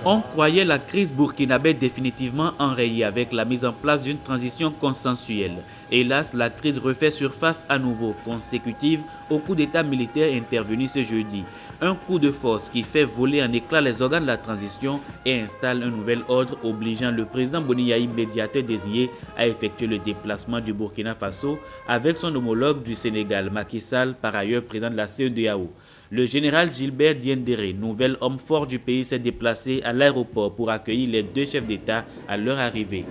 On croyait la crise burkinabé définitivement enrayée avec la mise en place d'une transition consensuelle. Hélas, la crise refait surface à nouveau, consécutive au coup d'état militaire intervenu ce jeudi. Un coup de force qui fait voler en éclats les organes de la transition et installe un nouvel ordre obligeant le président Boni Yayi, médiateur désigné, à effectuer le déplacement du Burkina Faso avec son homologue du Sénégal, Macky Sall, par ailleurs président de la CEDEAO. Le général Gilbert Diendéré, nouvel homme fort du pays, s'est déplacé à l'aéroport pour accueillir les deux chefs d'État à leur arrivée.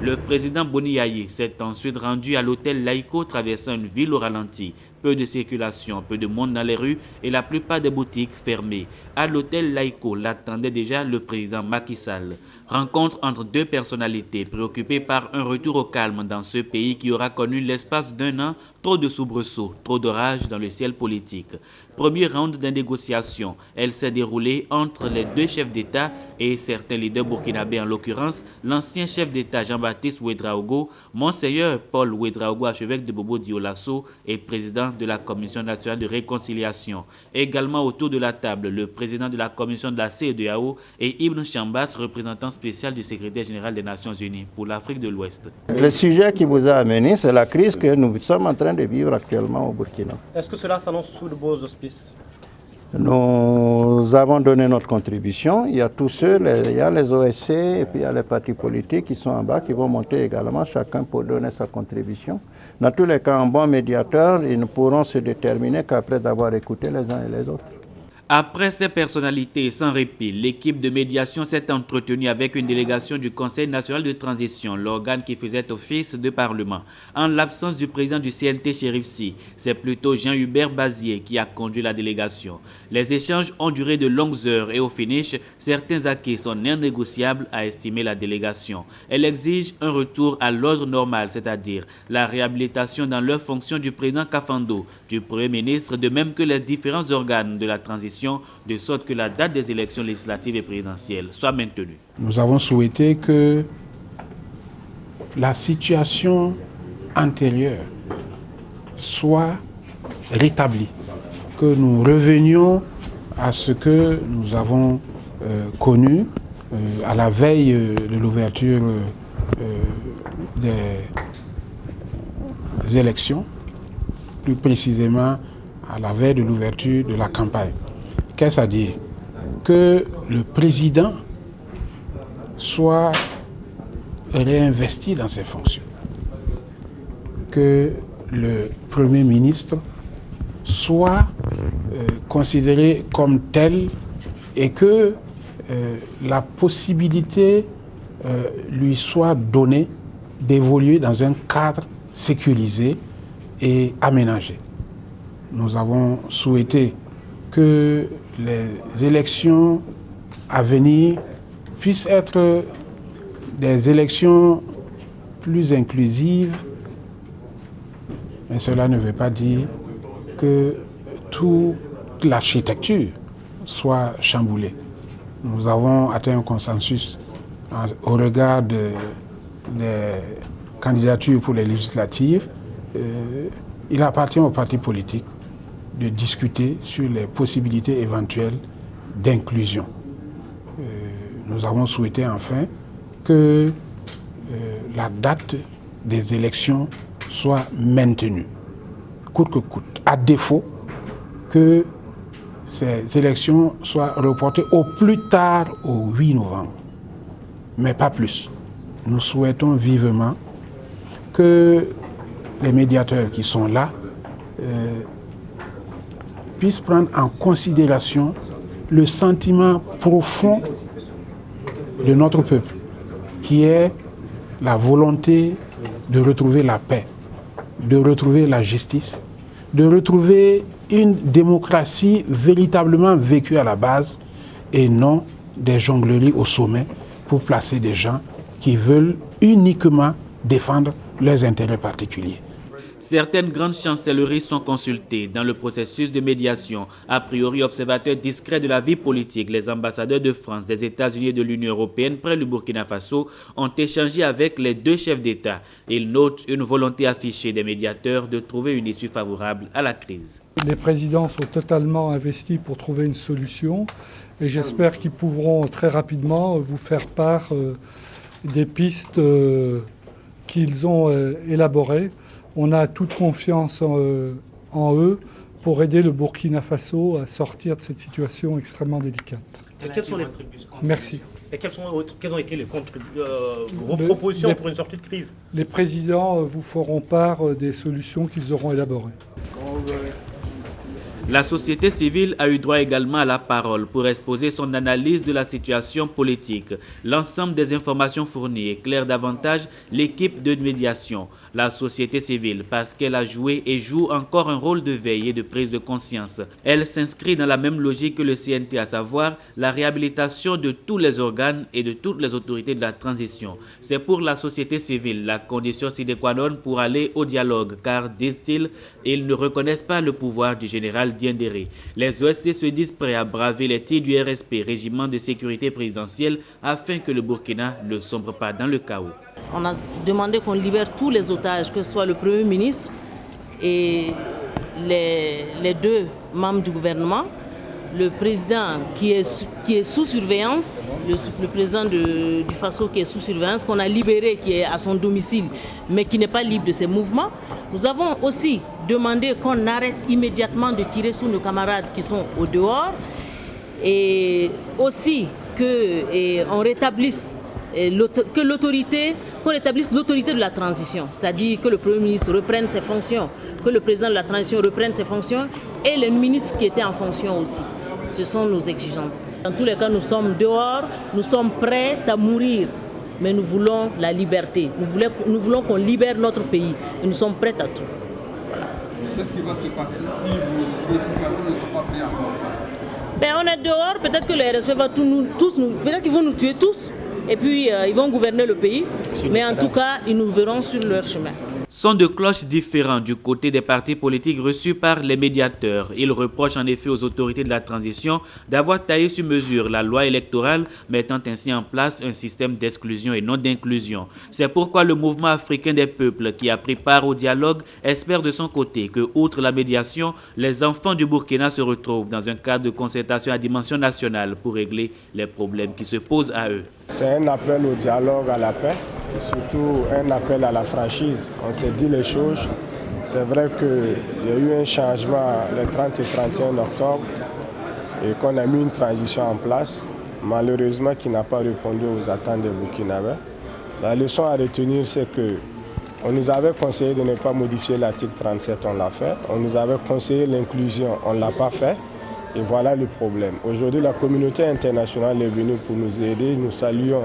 Le président Boni Yayi s'est ensuite rendu à l'hôtel Laïko, traversant une ville au ralenti. Peu de circulation, peu de monde dans les rues et la plupart des boutiques fermées. À l'hôtel Laïko l'attendait déjà le président Macky Sall. Rencontre entre deux personnalités préoccupées par un retour au calme dans ce pays qui aura connu l'espace d'un an trop de soubresauts, trop d'orages dans le ciel politique. Premier round de négociation, elle s'est déroulée entre les deux chefs d'État et certains leaders burkinabés, en l'occurrence l'ancien chef d'État Jean-Baptiste Ouédraogo, Monseigneur Paul Ouédraogo, archevêque de Bobo Dioulasso et président de la Commission nationale de réconciliation. Également autour de la table, le président de la commission de la CEDEAO et Ibn Chambas, représentant spécial du secrétaire général des Nations Unies pour l'Afrique de l'Ouest. Le sujet qui vous a amené, c'est la crise que nous sommes en train de vivre actuellement au Burkina. Est-ce que cela s'annonce sous de beaux auspices? Nous avons donné notre contribution. Il y a tous ceux, il y a les OSC et puis il y a les partis politiques qui sont en bas, qui vont monter également, chacun pour donner sa contribution. Dans tous les cas, en bon médiateur, ils ne pourront se déterminer qu'après avoir écouté les uns et les autres. Après ces personnalités sans répit, l'équipe de médiation s'est entretenue avec une délégation du Conseil national de transition, l'organe qui faisait office de parlement. En l'absence du président du CNT, Chérif Sy, c'est plutôt Jean-Hubert Bazier qui a conduit la délégation. Les échanges ont duré de longues heures et au finish, certains acquis sont non négociables, a estimé la délégation. Elle exige un retour à l'ordre normal, c'est-à-dire la réhabilitation dans leurs fonctions du président Kafando, du Premier ministre, de même que les différents organes de la transition, de sorte que la date des élections législatives et présidentielles soit maintenue. Nous avons souhaité que la situation antérieure soit rétablie, que nous revenions à ce que nous avons connu à la veille de l'ouverture des élections, plus précisément à la veille de l'ouverture de la campagne. Qu'est-ce à dire? Que le président soit réinvesti dans ses fonctions, que le Premier ministre soit considéré comme tel et que la possibilité lui soit donnée d'évoluer dans un cadre sécurisé et aménagé. Nous avons souhaité que les élections à venir puissent être des élections plus inclusives, mais cela ne veut pas dire que toute l'architecture soit chamboulée. Nous avons atteint un consensus au regard des candidatures pour les législatives. Il appartient aux partis politiques de discuter sur les possibilités éventuelles d'inclusion. Nous avons souhaité enfin que la date des élections soit maintenue, coûte que coûte, à défaut que ces élections soient reportées au plus tard au 8 novembre, mais pas plus. Nous souhaitons vivement que les médiateurs qui sont là puissent prendre en considération le sentiment profond de notre peuple, qui est la volonté de retrouver la paix, de retrouver la justice, de retrouver une démocratie véritablement vécue à la base et non des jongleries au sommet pour placer des gens qui veulent uniquement défendre leurs intérêts particuliers. Certaines grandes chancelleries sont consultées dans le processus de médiation. A priori, observateurs discrets de la vie politique, les ambassadeurs de France, des États-Unis et de l'Union européenne près le Burkina Faso ont échangé avec les deux chefs d'État. Ils notent une volonté affichée des médiateurs de trouver une issue favorable à la crise. Les présidents sont totalement investis pour trouver une solution et j'espère qu'ils pourront très rapidement vous faire part des pistes qu'ils ont élaborées. On a toute confiance en eux pour aider le Burkina Faso à sortir de cette situation extrêmement délicate. Et quelles sont les... Merci. Et quelles ont été vos propositions pour une sortie de crise? Les présidents vous feront part des solutions qu'ils auront élaborées. La société civile a eu droit également à la parole pour exposer son analyse de la situation politique. L'ensemble des informations fournies éclaire davantage l'équipe de médiation. La société civile, parce qu'elle a joué et joue encore un rôle de veille et de prise de conscience. Elle s'inscrit dans la même logique que le CNT, à savoir la réhabilitation de tous les organes et de toutes les autorités de la transition. C'est pour la société civile la condition sine qua non pour aller au dialogue, car, disent-ils, ils ne reconnaissent pas le pouvoir du général Diendéré. Les OSC se disent prêts à braver les tirs du RSP, régiment de sécurité présidentielle, afin que le Burkina ne sombre pas dans le chaos. On a demandé qu'on libère tous les otages, que ce soit le Premier ministre et les deux membres du gouvernement, le président qui est sous surveillance, le président du Faso qui est sous surveillance, qu'on a libéré, qui est à son domicile, mais qui n'est pas libre de ses mouvements. Nous avons aussi demandé qu'on arrête immédiatement de tirer sur nos camarades qui sont au dehors et aussi qu'on rétablisse l'autorité de la transition, c'est-à-dire que le Premier ministre reprenne ses fonctions, que le président de la transition reprenne ses fonctions et les ministres qui étaient en fonction aussi. Ce sont nos exigences. Dans tous les cas, nous sommes dehors, nous sommes prêts à mourir, mais nous voulons la liberté. Nous voulons qu'on libère notre pays et nous sommes prêts à tout. Voilà. Qu'est-ce qui va se passer si les situations ne sont pas prises en compte? On est dehors, peut-être que le RSP va peut-être qu'ils vont nous tuer tous. Et puis, ils vont gouverner le pays. Mais en tout cas, ils nous verront sur leur chemin. Sont de cloches différents du côté des partis politiques reçus par les médiateurs. Ils reprochent en effet aux autorités de la transition d'avoir taillé sur mesure la loi électorale, mettant ainsi en place un système d'exclusion et non d'inclusion. C'est pourquoi le mouvement africain des peuples, qui a pris part au dialogue, espère de son côté que, outre la médiation, les enfants du Burkina se retrouvent dans un cadre de concertation à dimension nationale pour régler les problèmes qui se posent à eux. C'est un appel au dialogue, à la paix, et surtout un appel à la franchise. On s'est dit les choses. C'est vrai qu'il y a eu un changement le 30 et 31 octobre et qu'on a mis une transition en place, malheureusement qui n'a pas répondu aux attentes des Burkinabés. La leçon à retenir, c'est qu'on nous avait conseillé de ne pas modifier l'article 37, on l'a fait. On nous avait conseillé l'inclusion, on ne l'a pas fait. Et voilà le problème. Aujourd'hui, la communauté internationale est venue pour nous aider. Nous saluons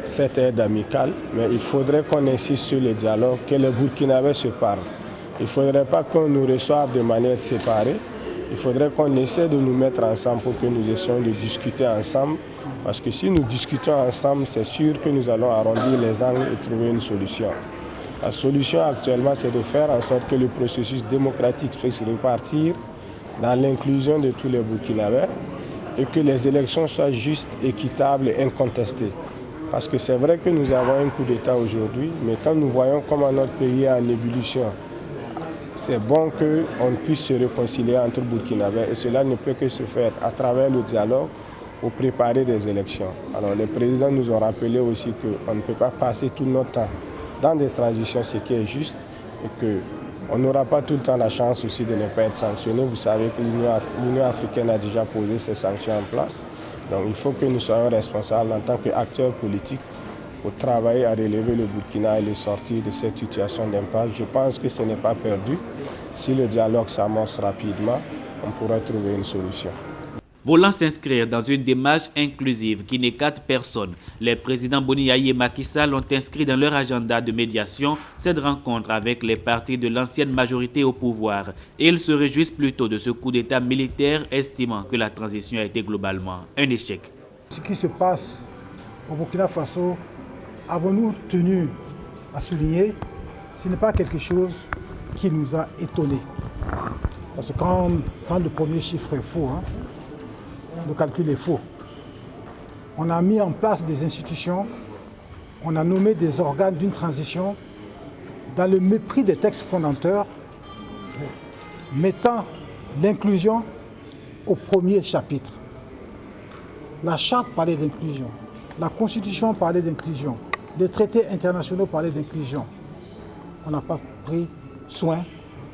cette aide amicale, mais il faudrait qu'on insiste sur le dialogue, que les Burkinabés se parlent. Il ne faudrait pas qu'on nous reçoive de manière séparée. Il faudrait qu'on essaie de nous mettre ensemble pour que nous essayions de discuter ensemble. Parce que si nous discutons ensemble, c'est sûr que nous allons arrondir les angles et trouver une solution. La solution actuellement, c'est de faire en sorte que le processus démocratique puisse repartir dans l'inclusion de tous les Burkinabés et que les élections soient justes, équitables et incontestées. Parce que c'est vrai que nous avons un coup d'État aujourd'hui, mais quand nous voyons comment notre pays est en ébullition, c'est bon qu'on puisse se réconcilier entre Burkinabés et cela ne peut que se faire à travers le dialogue pour préparer des élections. Alors les présidents nous ont rappelé aussi qu'on ne peut pas passer tout notre temps dans des transitions, ce qui est juste, et qu'on n'aura pas tout le temps la chance aussi de ne pas être sanctionné. Vous savez que l'Union africaine a déjà posé ces sanctions en place. Donc il faut que nous soyons responsables en tant qu'acteurs politiques pour travailler à relever le Burkina et le sortir de cette situation d'impasse. Je pense que ce n'est pas perdu. Si le dialogue s'amorce rapidement, on pourra trouver une solution. Voulant s'inscrire dans une démarche inclusive qui n'écarte personne, les présidents Boni Yayi et Macky Sall ont inscrit dans leur agenda de médiation cette rencontre avec les partis de l'ancienne majorité au pouvoir. Et ils se réjouissent plutôt de ce coup d'État militaire, estimant que la transition a été globalement un échec. Ce qui se passe au Burkina Faso, avons-nous tenu à souligner, ce n'est pas quelque chose qui nous a étonnés. Parce que quand le premier chiffre est faux, le calcul est faux. On a mis en place des institutions, on a nommé des organes d'une transition dans le mépris des textes fondateurs, mettant l'inclusion au premier chapitre. La charte parlait d'inclusion, la constitution parlait d'inclusion, les traités internationaux parlaient d'inclusion. On n'a pas pris soin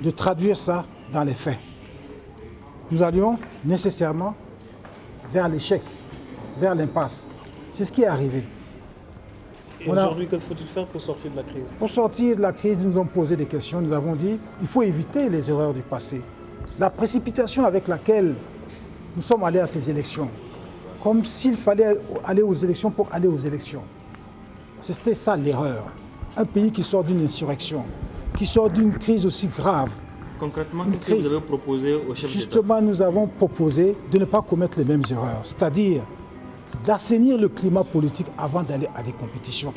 de traduire ça dans les faits. Nous allions nécessairement vers l'échec, vers l'impasse. C'est ce qui est arrivé. Et aujourd'hui, que faut-il faire pour sortir de la crise? Pour sortir de la crise, nous nous avons posé des questions. Nous avons dit qu'il faut éviter les erreurs du passé. La précipitation avec laquelle nous sommes allés à ces élections, comme s'il fallait aller aux élections pour aller aux élections. C'était ça l'erreur. Un pays qui sort d'une insurrection, qui sort d'une crise aussi grave. Concrètement, qu'est-ce que vous avez proposé au chef d'État? Justement, nous avons proposé de ne pas commettre les mêmes erreurs, c'est-à-dire d'assainir le climat politique avant d'aller à des compétitions.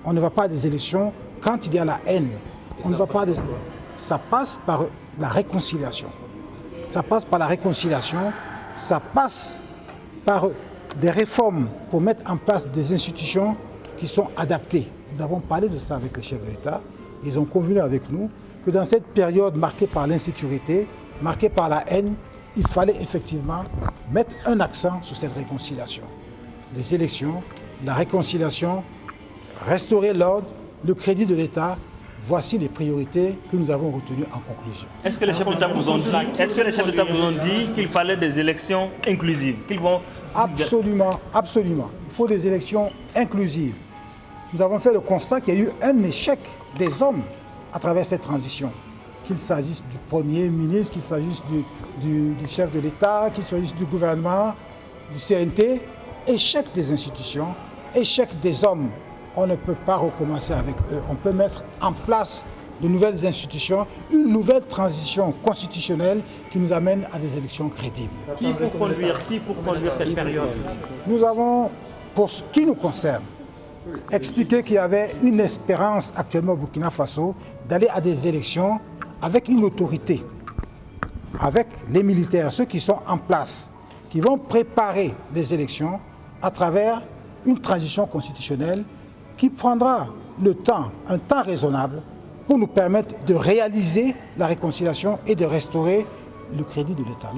On ne va pas à des élections quand il y a la haine. On ne va pas à des... Ça passe par la réconciliation. Ça passe par la réconciliation, ça passe par des réformes pour mettre en place des institutions qui sont adaptées. Nous avons parlé de ça avec le chef de l'État. Ils ont convenu avec nous que dans cette période marquée par l'insécurité, marquée par la haine, il fallait effectivement mettre un accent sur cette réconciliation. Les élections, la réconciliation, restaurer l'ordre, le crédit de l'État, voici les priorités que nous avons retenues en conclusion. Est-ce que les chefs d'État vous ont dit, qu'il fallait des élections inclusives, qu'ils vont... Absolument, absolument. Il faut des élections inclusives. Nous avons fait le constat qu'il y a eu un échec des hommes à travers cette transition. Qu'il s'agisse du Premier ministre, qu'il s'agisse du chef de l'État, qu'il s'agisse du gouvernement, du CNT, échec des institutions, échec des hommes. On ne peut pas recommencer avec eux. On peut mettre en place de nouvelles institutions, une nouvelle transition constitutionnelle qui nous amène à des élections crédibles. Qui pour conduire cette période? Nous avons, pour ce qui nous concerne, expliqué qu'il y avait une espérance actuellement au Burkina Faso d'aller à des élections avec une autorité, avec les militaires, ceux qui sont en place, qui vont préparer les élections à travers une transition constitutionnelle qui prendra le temps, un temps raisonnable, pour nous permettre de réaliser la réconciliation et de restaurer le crédit de l'État.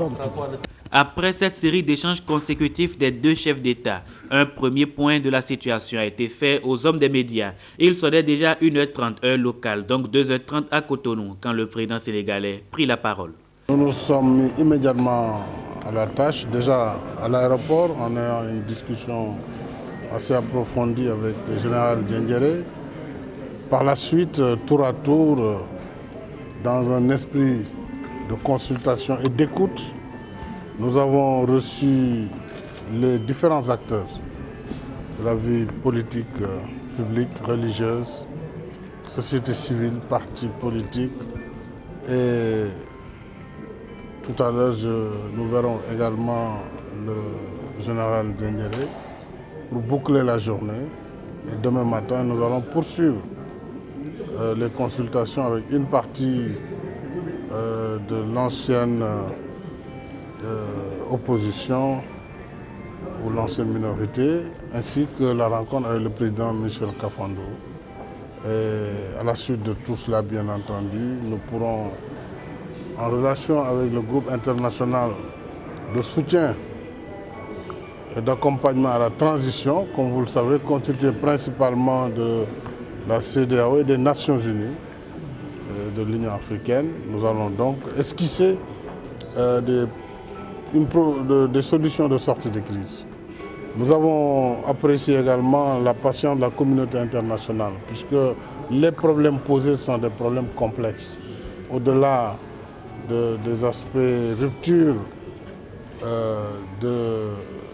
Après cette série d'échanges consécutifs des deux chefs d'État, un premier point de la situation a été fait aux hommes des médias. Il sonnait déjà 1h30 heure locale, donc 2h30 à Cotonou, quand le président sénégalais prit la parole. Nous nous sommes mis immédiatement à la tâche. Déjà à l'aéroport, on a une discussion assez approfondie avec le général Diendéré. Par la suite, tour à tour, dans un esprit de consultation et d'écoute, nous avons reçu les différents acteurs de la vie politique, publique, religieuse, société civile, partis politiques. Et tout à l'heure, nous verrons également le général Diendéré pour boucler la journée. Et demain matin, nous allons poursuivre les consultations avec une partie de l'ancienne opposition ou l'ancienne minorité, ainsi que la rencontre avec le président Michel Kafando. Et à la suite de tout cela, bien entendu, nous pourrons, en relation avec le groupe international de soutien et d'accompagnement à la transition, comme vous le savez, constitué principalement de la CEDEAO et des Nations Unies, de l'Union africaine, nous allons donc esquisser des solutions de sortie de crise. Nous avons apprécié également la patience de la communauté internationale, puisque les problèmes posés sont des problèmes complexes. Au-delà des aspects rupture de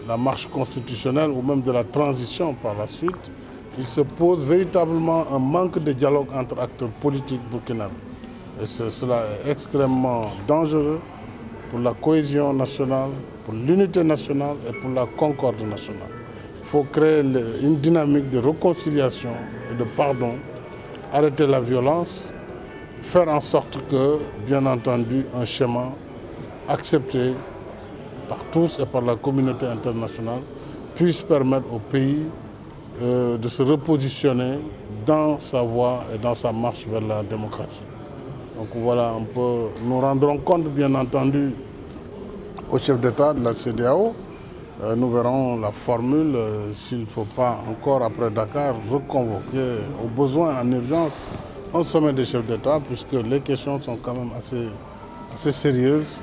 la marche constitutionnelle ou même de la transition par la suite, il se pose véritablement un manque de dialogue entre acteurs politiques burkinabés. Et cela est extrêmement dangereux pour la cohésion nationale, pour l'unité nationale et pour la concorde nationale. Il faut créer une dynamique de réconciliation et de pardon, arrêter la violence, faire en sorte que, bien entendu, un schéma accepté par tous et par la communauté internationale puisse permettre au pays de se repositionner dans sa voie et dans sa marche vers la démocratie. Donc voilà, nous rendrons compte bien entendu au chef d'État de la CEDEAO. Nous verrons la formule s'il ne faut pas encore après Dakar reconvoquer au besoin en urgence un sommet des chefs d'État puisque les questions sont quand même assez sérieuses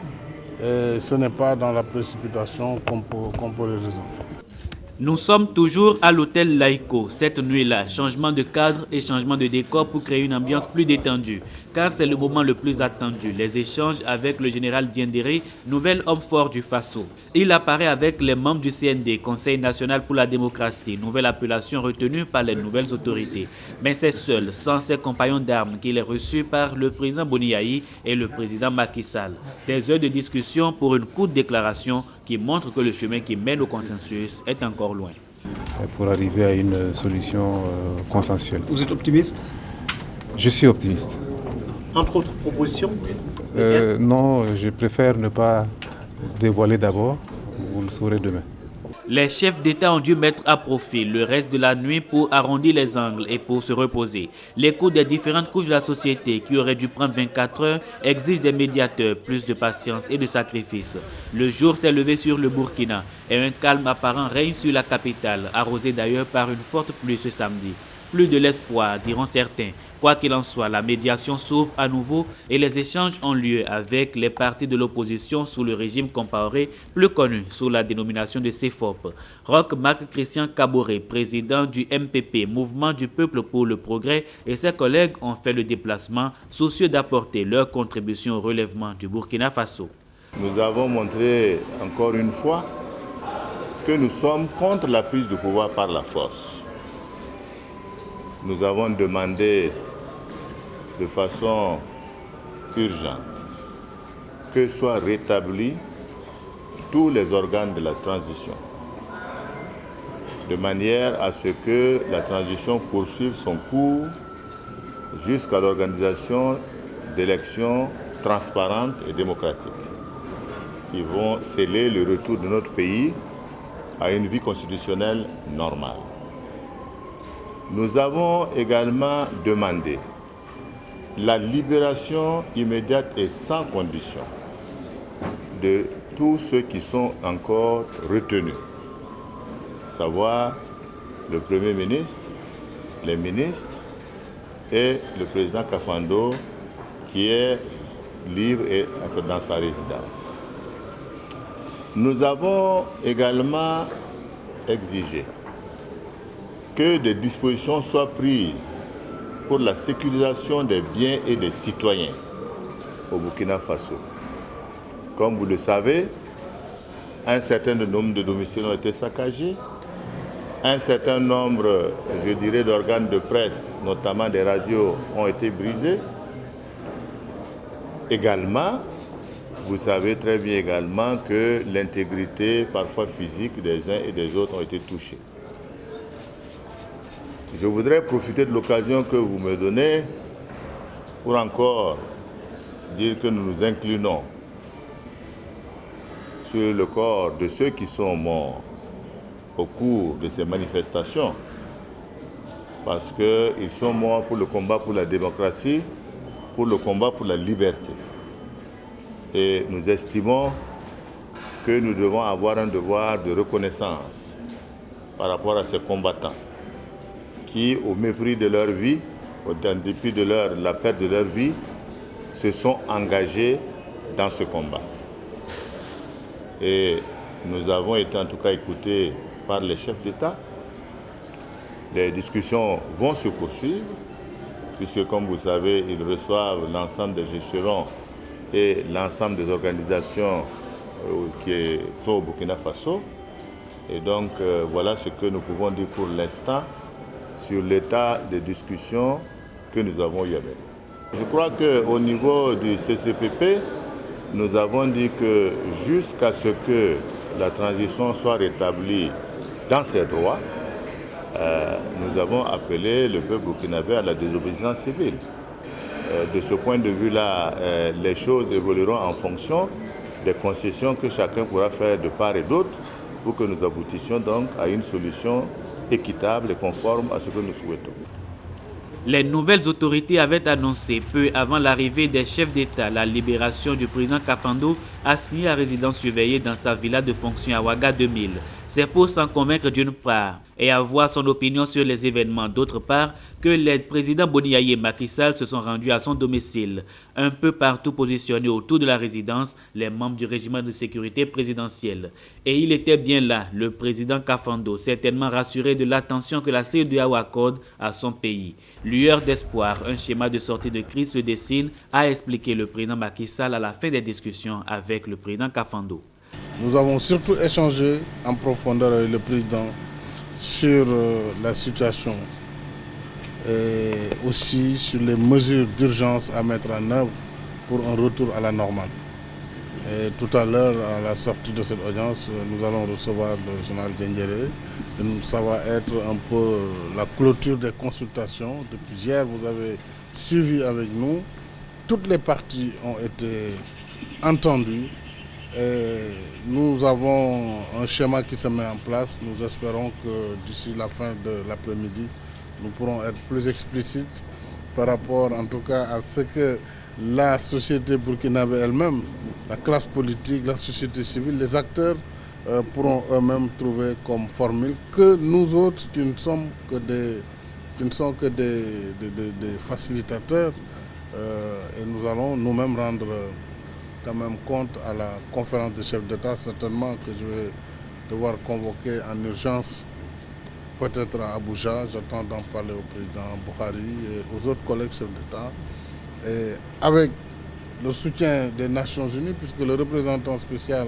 et ce n'est pas dans la précipitation qu'on peut les résoudre. Nous sommes toujours à l'hôtel Laïko. Cette nuit-là, changement de cadre et changement de décor pour créer une ambiance plus détendue. Car c'est le moment le plus attendu, les échanges avec le général Diendéré, nouvel homme fort du Faso. Il apparaît avec les membres du CND, Conseil national pour la démocratie, nouvelle appellation retenue par les nouvelles autorités. Mais c'est seul, sans ses compagnons d'armes, qu'il est reçu par le président Boni Yayi et le président Macky Sall. Des heures de discussion pour une courte déclaration qui montre que le chemin qui mène au consensus est encore loin. Pour arriver à une solution consensuelle. Vous êtes optimiste? Je suis optimiste. Entre autres propositions? Non, je préfère ne pas dévoiler d'abord. Vous le saurez demain. Les chefs d'État ont dû mettre à profit le reste de la nuit pour arrondir les angles et pour se reposer. L'écoute des différentes couches de la société qui auraient dû prendre 24 heures exige des médiateurs, plus de patience et de sacrifice. Le jour s'est levé sur le Burkina et un calme apparent règne sur la capitale, arrosé d'ailleurs par une forte pluie ce samedi. Plus de l'espoir, diront certains. Quoi qu'il en soit, la médiation s'ouvre à nouveau et les échanges ont lieu avec les partis de l'opposition sous le régime Compaoré, plus connu sous la dénomination de CFOP. Roch Marc-Christian Kaboré, président du MPP, Mouvement du Peuple pour le Progrès, et ses collègues ont fait le déplacement, soucieux d'apporter leur contribution au relèvement du Burkina Faso. Nous avons montré encore une fois que nous sommes contre la prise de pouvoir par la force. Nous avons demandé de façon urgente que soient rétablis tous les organes de la transition, de manière à ce que la transition poursuive son cours jusqu'à l'organisation d'élections transparentes et démocratiques qui vont sceller le retour de notre pays à une vie constitutionnelle normale. Nous avons également demandé la libération immédiate et sans condition de tous ceux qui sont encore retenus, à savoir le Premier ministre, les ministres et le président Kafando qui est libre et dans sa résidence. Nous avons également exigé que des dispositions soient prises pour la sécurisation des biens et des citoyens au Burkina Faso. Comme vous le savez, un certain nombre de domiciles ont été saccagés, un certain nombre, je dirais, d'organes de presse, notamment des radios, ont été brisés. Également, vous savez très bien également que l'intégrité, parfois physique, des uns et des autres ont été touchées. Je voudrais profiter de l'occasion que vous me donnez pour encore dire que nous nous inclinons sur le corps de ceux qui sont morts au cours de ces manifestations, parce qu'ils sont morts pour le combat pour la démocratie, pour le combat pour la liberté. Et nous estimons que nous devons avoir un devoir de reconnaissance par rapport à ces combattants qui, au mépris de leur vie, en dépit de la perte de leur vie, se sont engagés dans ce combat. Et nous avons été en tout cas écoutés par les chefs d'État. Les discussions vont se poursuivre, puisque comme vous savez, ils reçoivent l'ensemble des gestionnaires et l'ensemble des organisations qui sont au Burkina Faso. Et donc voilà ce que nous pouvons dire pour l'instant sur l'état des discussions que nous avons eu avec. Je crois qu'au niveau du CCPP, nous avons dit que jusqu'à ce que la transition soit rétablie dans ses droits, nous avons appelé le peuple burkinabé à la désobéissance civile. De ce point de vue-là, les choses évolueront en fonction des concessions que chacun pourra faire de part et d'autre pour que nous aboutissions donc à une solution équitable et conforme à ce que nous souhaitons. Les nouvelles autorités avaient annoncé peu avant l'arrivée des chefs d'État la libération du président Kafando, assigné à résidence surveillée dans sa villa de fonction à Ouaga 2000. C'est pour s'en convaincre d'une part et avoir son opinion sur les événements d'autre part que les présidents Boni Yayi et Macky Sall se sont rendus à son domicile. Un peu partout positionnés autour de la résidence, les membres du régiment de sécurité présidentielle. Et il était bien là, le président Kafando, certainement rassuré de l'attention que la CEDEAO accorde à son pays. Lueur d'espoir, un schéma de sortie de crise se dessine, a expliqué le président Macky Sall à la fin des discussions avec le président Kafando. Nous avons surtout échangé en profondeur avec le président sur la situation et aussi sur les mesures d'urgence à mettre en œuvre pour un retour à la normale. Et tout à l'heure, à la sortie de cette audience, nous allons recevoir le général Diendéré. Ça va être un peu la clôture des consultations. Depuis hier, vous avez suivi avec nous. Toutes les parties ont été entendues. Et nous avons un schéma qui se met en place. Nous espérons que d'ici la fin de l'après-midi, nous pourrons être plus explicites par rapport en tout cas à ce que la société burkinabé elle-même, la classe politique, la société civile, les acteurs pourront eux-mêmes trouver comme formule que nous autres qui ne sommes que des facilitateurs et nous allons nous-mêmes rendre quand même compte à la conférence des chefs d'État, certainement que je vais devoir convoquer en urgence, peut-être à Abuja. J'attends d'en parler au président Buhari et aux autres collègues chefs d'État. Et avec le soutien des Nations Unies, puisque le représentant spécial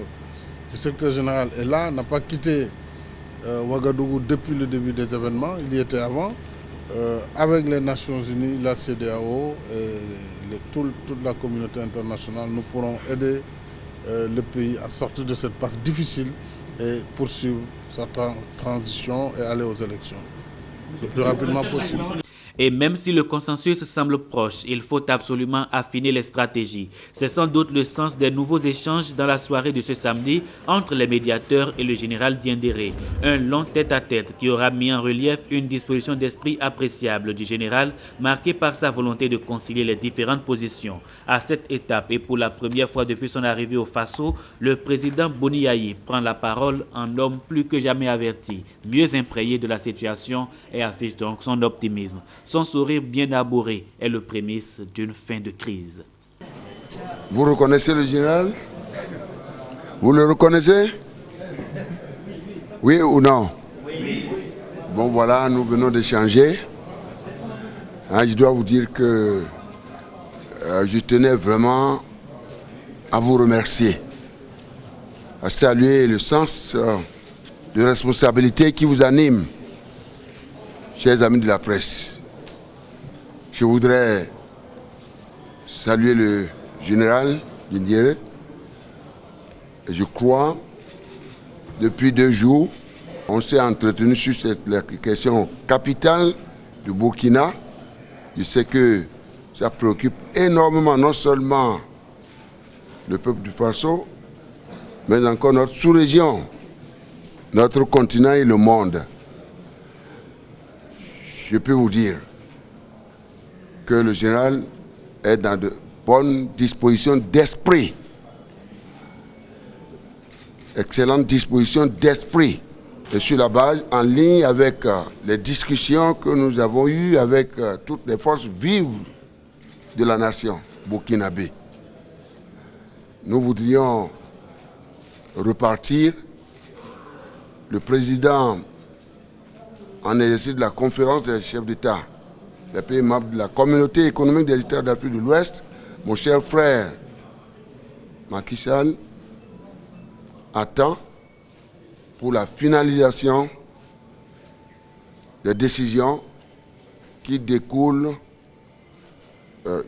du secrétaire général est là, n'a pas quitté Ouagadougou depuis le début des événements, il y était avant. Avec les Nations Unies, la CEDEAO et toute la communauté internationale, nous pourrons aider le pays à sortir de cette passe difficile et poursuivre sa transition et aller aux élections le plus rapidement possible. Et même si le consensus semble proche, il faut absolument affiner les stratégies. C'est sans doute le sens des nouveaux échanges dans la soirée de ce samedi entre les médiateurs et le général Diendéré. Un long tête-à-tête qui aura mis en relief une disposition d'esprit appréciable du général, marquée par sa volonté de concilier les différentes positions. À cette étape et pour la première fois depuis son arrivée au Faso, le président Boni Yayi prend la parole en homme plus que jamais averti, mieux imprégné de la situation et affiche donc son optimisme. Son sourire bien arboré est le prémisse d'une fin de crise. Vous reconnaissez le général? Vous le reconnaissez? Oui ou non? Oui. Bon voilà, nous venons d'échanger. Je dois vous dire que je tenais vraiment à vous remercier, à saluer le sens de responsabilité qui vous anime, chers amis de la presse. Je voudrais saluer le général Diendéré. Je crois, depuis 2 jours, on s'est entretenu sur cette question capitale du Burkina. Je sais que ça préoccupe énormément non seulement le peuple du Faso, mais encore notre sous-région, notre continent et le monde. Je peux vous dire que le général est dans de bonnes dispositions d'esprit, excellente disposition d'esprit, et sur la base, en ligne avec les discussions que nous avons eues avec toutes les forces vives de la nation burkinabé. Nous voudrions repartir. Le président en exercice de la conférence des chefs d'État, les pays membres de la communauté économique des États d'Afrique de l'Ouest, mon cher frère Macky Sall, attend pour la finalisation des décisions qui découlent,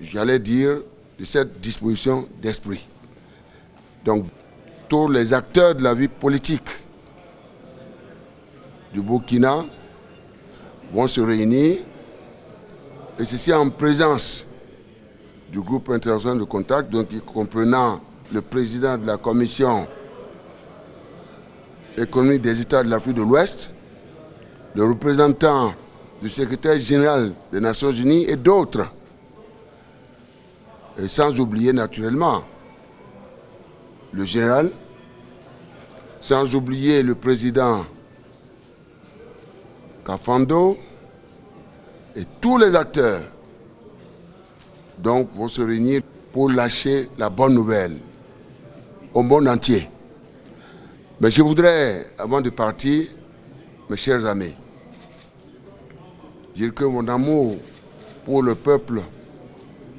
j'allais dire, de cette disposition d'esprit. Donc, tous les acteurs de la vie politique du Burkina vont se réunir, et ceci en présence du groupe international de contact, donc comprenant le président de la commission économique des États de l'Afrique de l'Ouest, le représentant du secrétaire général des Nations Unies et d'autres. Et sans oublier naturellement le général, sans oublier le président Kafando et tous les acteurs donc vont se réunir pour lâcher la bonne nouvelle au monde entier. Mais je voudrais, avant de partir, mes chers amis, dire que mon amour pour le peuple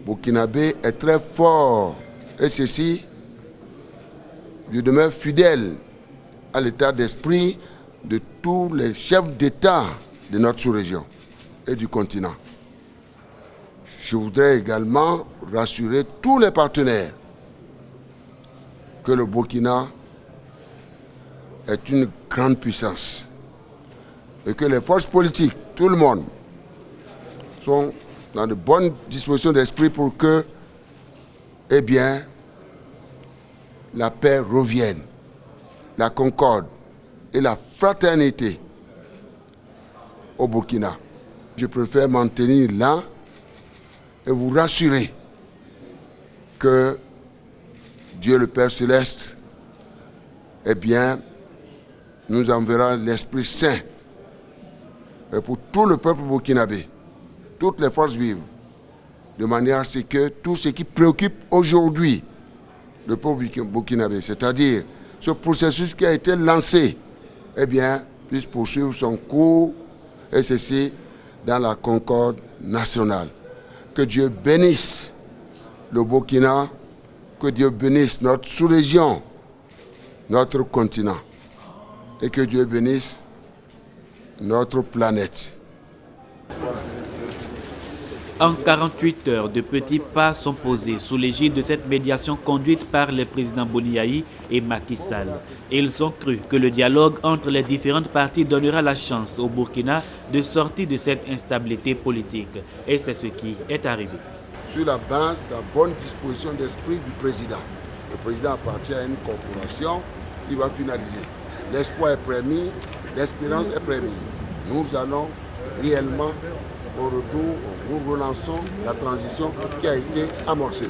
burkinabé est très fort. Et ceci, je demeure fidèle à l'état d'esprit de tous les chefs d'État de notre sous-région et du continent. Je voudrais également rassurer tous les partenaires que le Burkina est une grande puissance et que les forces politiques, tout le monde, sont dans de bonnes dispositions d'esprit pour que, eh bien, la paix revienne, la concorde et la fraternité au Burkina. Je préfère m'en tenir là et vous rassurer que Dieu le Père Céleste, eh bien, nous enverra l'Esprit Saint pour tout le peuple burkinabé, toutes les forces vives, de manière à ce que tout ce qui préoccupe aujourd'hui le peuple burkinabé, c'est-à-dire ce processus qui a été lancé, eh bien, puisse poursuivre son cours, et ceci dans la concorde nationale. Que Dieu bénisse le Burkina, que Dieu bénisse notre sous-région, notre continent, et que Dieu bénisse notre planète. En 48 heures, de petits pas sont posés sous l'égide de cette médiation conduite par les présidents Boni Yayi et Macky Sall. Ils ont cru que le dialogue entre les différentes parties donnera la chance au Burkina de sortir de cette instabilité politique. Et c'est ce qui est arrivé. Sur la base de la bonne disposition d'esprit du président. Le président appartient à une corporation, il va finaliser. L'espoir est permis, l'espérance est permise. Nous allons réellement au retour, nous relançons la transition qui a été amorcée.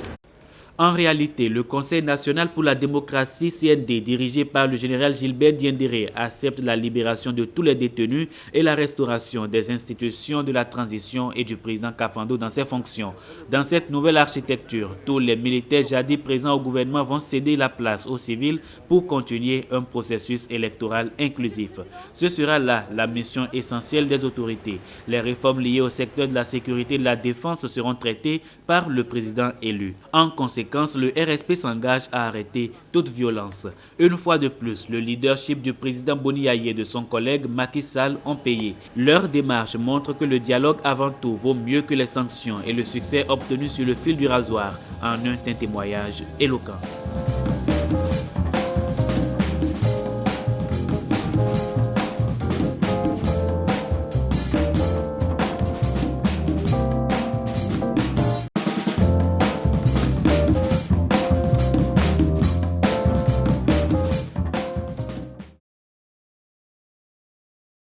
En réalité, le Conseil national pour la démocratie CND, dirigé par le général Gilbert Diendéré, accepte la libération de tous les détenus et la restauration des institutions de la transition et du président Kafando dans ses fonctions. Dans cette nouvelle architecture, tous les militaires jadis présents au gouvernement vont céder la place aux civils pour continuer un processus électoral inclusif. Ce sera là la mission essentielle des autorités. Les réformes liées au secteur de la sécurité et de la défense seront traitées par le président élu. En conséquence, le RSP s'engage à arrêter toute violence. Une fois de plus, le leadership du président Boni Yayi et de son collègue Macky Sall ont payé. Leur démarche montre que le dialogue avant tout vaut mieux que les sanctions et le succès obtenu sur le fil du rasoir en un témoignage éloquent.